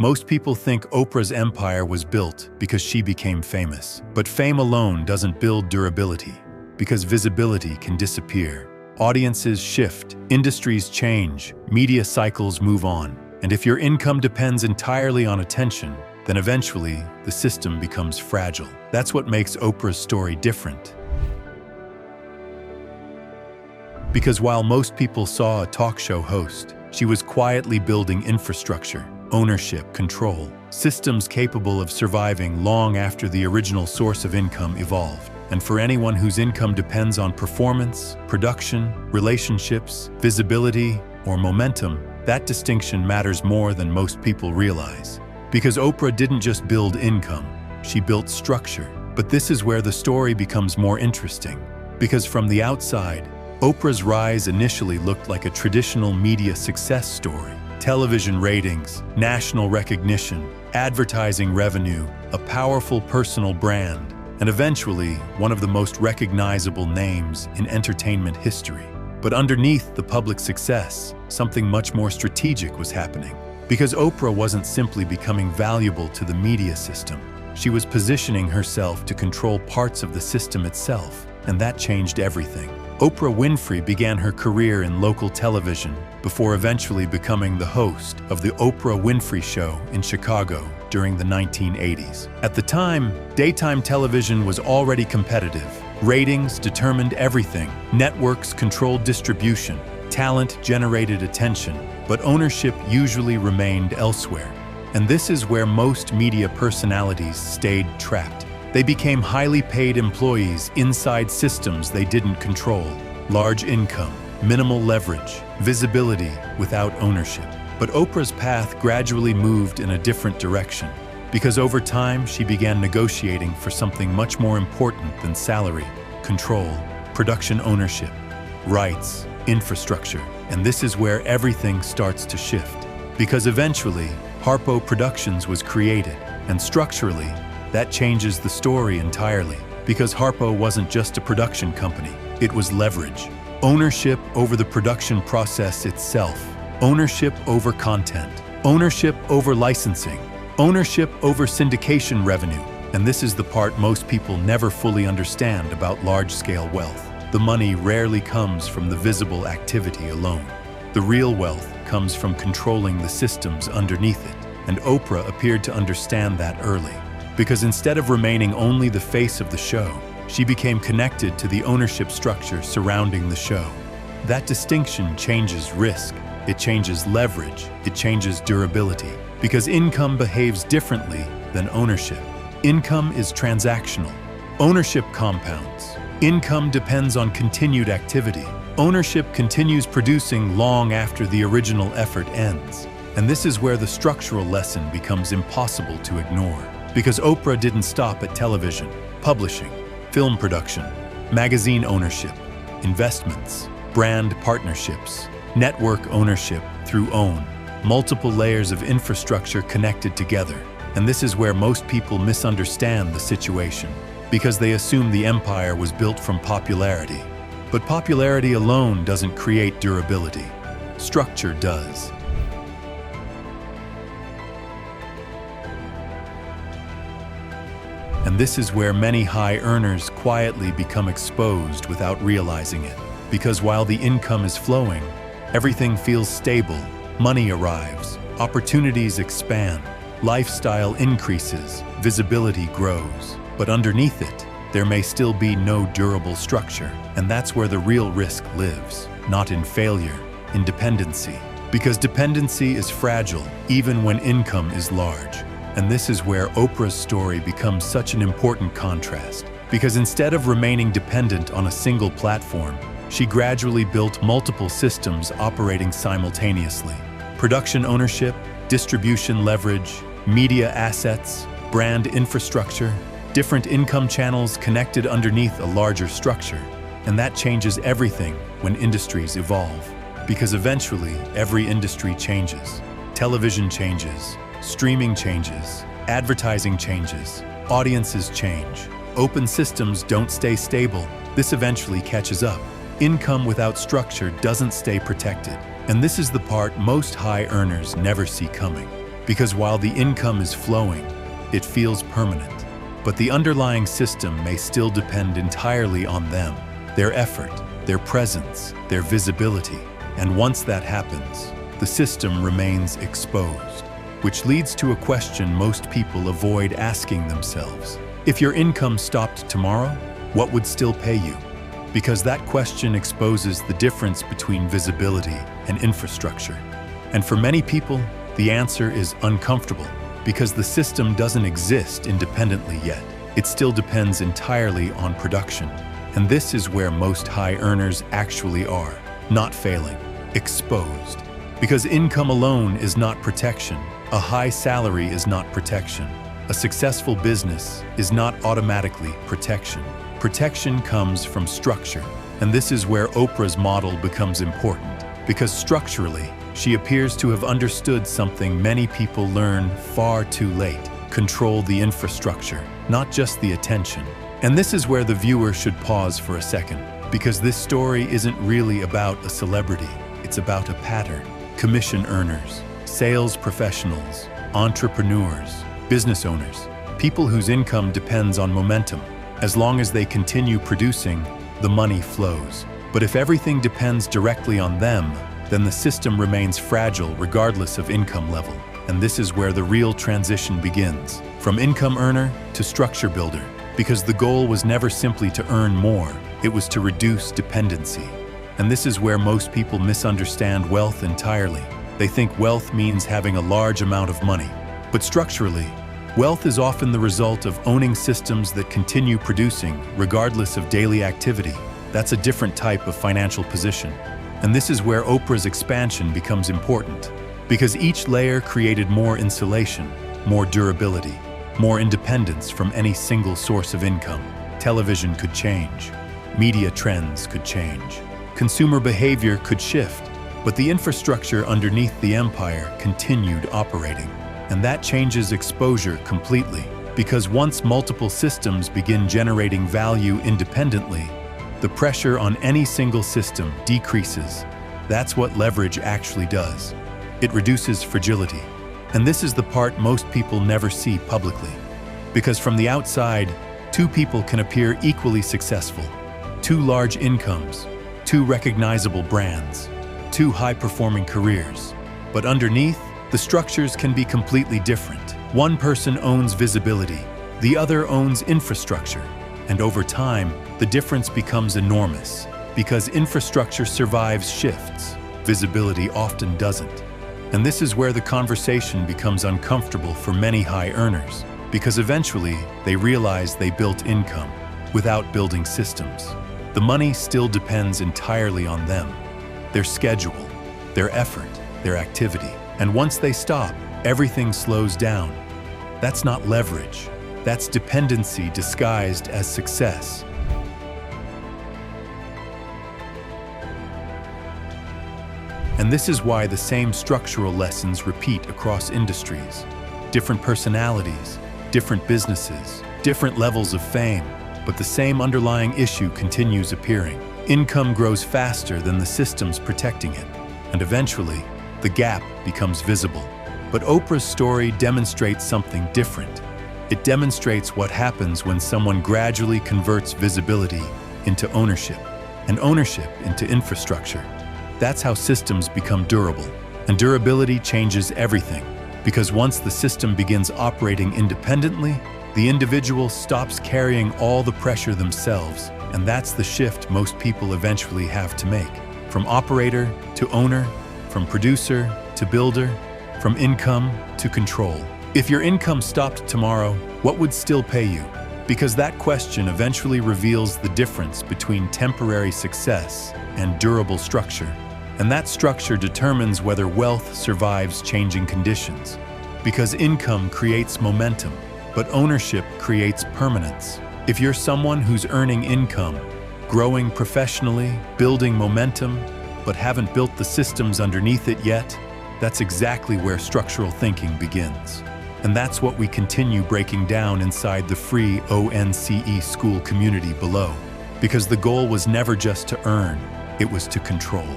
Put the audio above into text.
Most people think Oprah's empire was built because she became famous. But fame alone doesn't build durability, because visibility can disappear. Audiences shift, industries change, media cycles move on. And if your income depends entirely on attention, then eventually the system becomes fragile. That's what makes Oprah's story different. Because while most people saw a talk show host, she was quietly building infrastructure, ownership, control, systems capable of surviving long after the original source of income evolved. And for anyone whose income depends on performance, production, relationships, visibility, or momentum, that distinction matters more than most people realize. Because Oprah didn't just build income, she built structure. But this is where the story becomes more interesting. Because from the outside, Oprah's rise initially looked like a traditional media success story. Television ratings, national recognition, advertising revenue, a powerful personal brand, and eventually one of the most recognizable names in entertainment history. But underneath the public success, something much more strategic was happening. Because Oprah wasn't simply becoming valuable to the media system, she was positioning herself to control parts of the system itself, and that changed everything. Oprah Winfrey began her career in local television before eventually becoming the host of the Oprah Winfrey Show in Chicago during the 1980s. At the time, daytime television was already competitive. Ratings determined everything. Networks controlled distribution. Talent generated attention, but ownership usually remained elsewhere. And this is where most media personalities stayed trapped. They became highly paid employees inside systems they didn't control. Large income, minimal leverage, visibility without ownership. But Oprah's path gradually moved in a different direction, because over time she began negotiating for something much more important than salary: control, production ownership, rights, infrastructure. And this is where everything starts to shift. Because eventually, Harpo Productions was created, and structurally, that changes the story entirely. Because Harpo wasn't just a production company, it was leverage. Ownership over the production process itself, ownership over content, ownership over licensing, ownership over syndication revenue. And this is the part most people never fully understand about large-scale wealth. The money rarely comes from the visible activity alone. The real wealth comes from controlling the systems underneath it. And Oprah appeared to understand that early. Because instead of remaining only the face of the show, she became connected to the ownership structure surrounding the show. That distinction changes risk, it changes leverage, it changes durability. Because income behaves differently than ownership. Income is transactional. Ownership compounds. Income depends on continued activity. Ownership continues producing long after the original effort ends. And this is where the structural lesson becomes impossible to ignore. Because Oprah didn't stop at television, publishing, film production, magazine ownership, investments, brand partnerships, network ownership through O.N.C.E, multiple layers of infrastructure connected together. And this is where most people misunderstand the situation, because they assume the empire was built from popularity. But popularity alone doesn't create durability. Structure does. And this is where many high earners quietly become exposed without realizing it. Because while the income is flowing, everything feels stable, money arrives, opportunities expand, lifestyle increases, visibility grows. But underneath it, there may still be no durable structure. And that's where the real risk lives, not in failure, in dependency. Because dependency is fragile, even when income is large. And this is where Oprah's story becomes such an important contrast. Because instead of remaining dependent on a single platform, she gradually built multiple systems operating simultaneously. Production ownership, distribution leverage, media assets, brand infrastructure, different income channels connected underneath a larger structure. And that changes everything when industries evolve. Because eventually, every industry changes. Television changes. Streaming changes, advertising changes, audiences change. Open systems don't stay stable. This eventually catches up. Income without structure doesn't stay protected. And this is the part most high earners never see coming. because while the income is flowing, it feels permanent. But the underlying system may still depend entirely on them, their effort, their presence, their visibility. And once that happens, the system remains exposed, which leads to a question most people avoid asking themselves. If your income stopped tomorrow, what would still pay you? Because that question exposes the difference between visibility and infrastructure. And for many people, the answer is uncomfortable, because the system doesn't exist independently yet. It still depends entirely on production. And this is where most high earners actually are, not failing, exposed. Because income alone is not protection. A high salary is not protection. A successful business is not automatically protection. Protection comes from structure. And this is where Oprah's model becomes important. Because structurally, she appears to have understood something many people learn far too late. Control the infrastructure, not just the attention. And this is where the viewer should pause for a second, because this story isn't really about a celebrity. It's about a pattern. Commission earners, sales professionals, entrepreneurs, business owners, people whose income depends on momentum. As long as they continue producing, the money flows. But if everything depends directly on them, then the system remains fragile regardless of income level. And this is where the real transition begins, from income earner to structure builder, because the goal was never simply to earn more, it was to reduce dependency. And this is where most people misunderstand wealth entirely. They think wealth means having a large amount of money. But structurally, wealth is often the result of owning systems that continue producing regardless of daily activity. That's a different type of financial position. And this is where Oprah's expansion becomes important, because each layer created more insulation, more durability, more independence from any single source of income. Television could change, media trends could change, consumer behavior could shift, but the infrastructure underneath the empire continued operating. And that changes exposure completely, because once multiple systems begin generating value independently, the pressure on any single system decreases. That's what leverage actually does. It reduces fragility. And this is the part most people never see publicly. Because from the outside, two people can appear equally successful. Two large incomes, two recognizable brands, two high-performing careers. But underneath, the structures can be completely different. One person owns visibility, the other owns infrastructure. And over time, the difference becomes enormous, because infrastructure survives shifts. Visibility often doesn't. And this is where the conversation becomes uncomfortable for many high earners, because eventually they realize they built income without building systems. The money still depends entirely on them, their schedule, their effort, their activity. And once they stop, everything slows down. That's not leverage. That's dependency disguised as success. And this is why the same structural lessons repeat across industries. Different personalities, different businesses, different levels of fame, but the same underlying issue continues appearing. Income grows faster than the systems protecting it, and eventually, the gap becomes visible. But Oprah's story demonstrates something different. It demonstrates what happens when someone gradually converts visibility into ownership, and ownership into infrastructure. That's how systems become durable. And durability changes everything, because once the system begins operating independently, the individual stops carrying all the pressure themselves, and that's the shift most people eventually have to make. From operator to owner, from producer to builder, from income to control. If your income stopped tomorrow, what would still pay you? Because that question eventually reveals the difference between temporary success and durable structure. And that structure determines whether wealth survives changing conditions. Because income creates momentum, but ownership creates permanence. If you're someone who's earning income, growing professionally, building momentum, but haven't built the systems underneath it yet, that's exactly where structural thinking begins. And that's what we continue breaking down inside the free O.N.C.E school community below. Because the goal was never just to earn, it was to control.